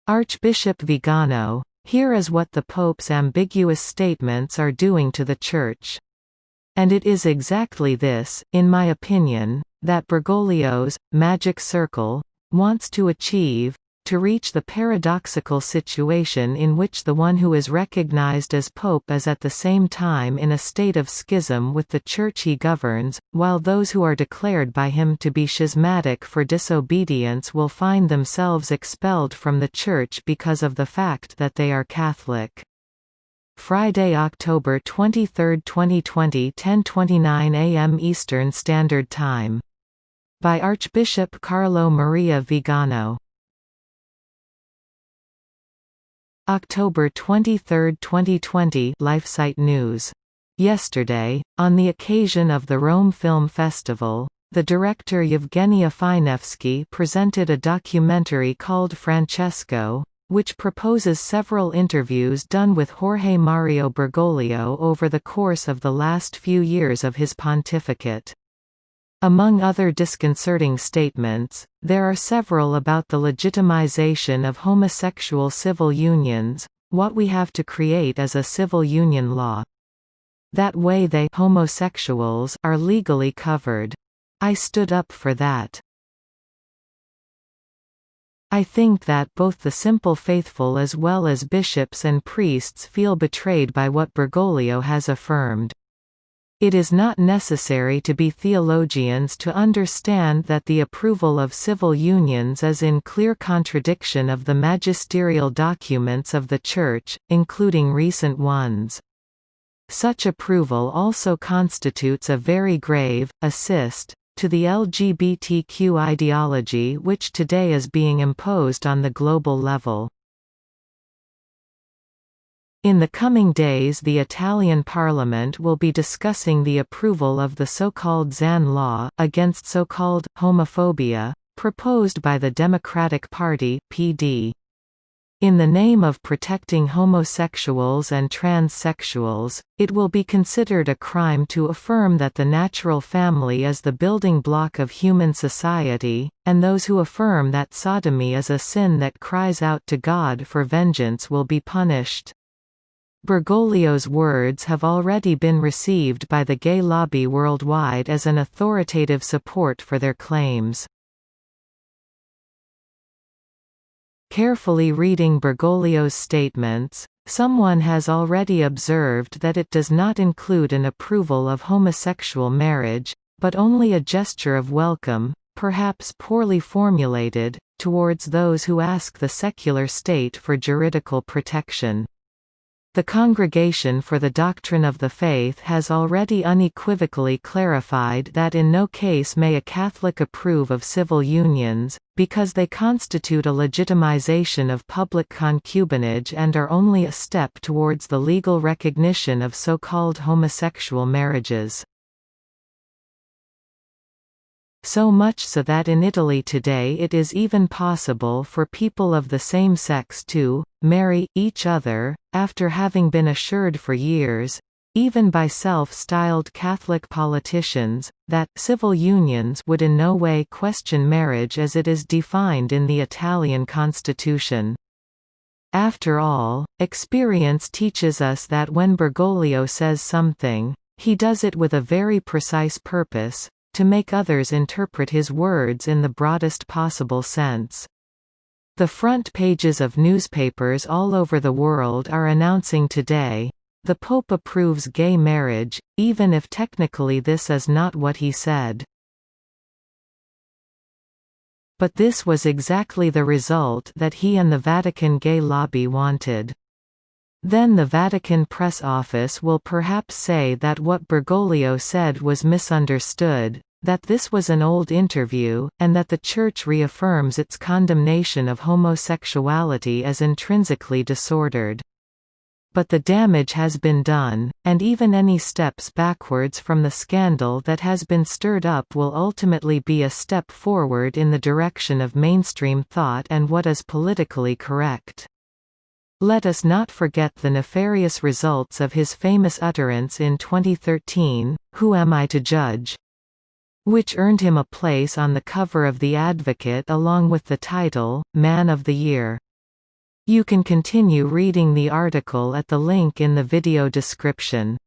Archbishop Vigano, "Here is what the Pope's ambiguous statements are doing to the Church. And it is exactly this, in my opinion, that Bergoglio's magic circle wants to achieve, to reach the paradoxical situation in which the one who is recognized as Pope is at the same time in a state of schism with the Church he governs, while those who are declared by him to be schismatic for disobedience will find themselves expelled from the Church because of the fact that they are Catholic." Friday, October 23, 2020, 10:29 a.m. Eastern Standard Time. By Archbishop Carlo Maria Vigano. October 23, 2020 LifeSite News. Yesterday, on the occasion of the Rome Film Festival, the director Yevgeny Afinevsky presented a documentary called Francesco, which proposes several interviews done with Jorge Mario Bergoglio over the course of the last few years of his pontificate. Among other disconcerting statements, there are several about the legitimization of homosexual civil unions. What we have to create is a civil union law. That way they homosexuals are legally covered. I stood up for that. I think that both the simple faithful as well as bishops and priests feel betrayed by what Bergoglio has affirmed. It is not necessary to be theologians to understand that the approval of civil unions is in clear contradiction of the magisterial documents of the Church, including recent ones. Such approval also constitutes a very grave assist to the LGBTQ ideology which today is being imposed on the global level. In the coming days, the Italian Parliament will be discussing the approval of the so-called Zan law, against so-called homophobia, proposed by the Democratic Party (PD). In the name of protecting homosexuals and transsexuals, it will be considered a crime to affirm that the natural family is the building block of human society, and those who affirm that sodomy is a sin that cries out to God for vengeance will be punished. Bergoglio's words have already been received by the gay lobby worldwide as an authoritative support for their claims. Carefully reading Bergoglio's statements, someone has already observed that it does not include an approval of homosexual marriage, but only a gesture of welcome, perhaps poorly formulated, towards those who ask the secular state for juridical protection. The Congregation for the Doctrine of the Faith has already unequivocally clarified that in no case may a Catholic approve of civil unions, because they constitute a legitimization of public concubinage and are only a step towards the legal recognition of so-called homosexual marriages. So much so that in Italy today it is even possible for people of the same sex to marry each other, after having been assured for years, even by self-styled Catholic politicians, that civil unions would in no way question marriage as it is defined in the Italian constitution. After all, experience teaches us that when Bergoglio says something, he does it with a very precise purpose, to make others interpret his words in the broadest possible sense. The front pages of newspapers all over the world are announcing today, "The Pope approves gay marriage," even if technically this is not what he said. But this was exactly the result that he and the Vatican gay lobby wanted. Then the Vatican press office will perhaps say that what Bergoglio said was misunderstood, that this was an old interview, and that the Church reaffirms its condemnation of homosexuality as intrinsically disordered. But the damage has been done, and even any steps backwards from the scandal that has been stirred up will ultimately be a step forward in the direction of mainstream thought and what is politically correct. Let us not forget the nefarious results of his famous utterance in 2013, "Who am I to judge?" which earned him a place on the cover of The Advocate along with the title, Man of the Year. You can continue reading the article at the link in the video description.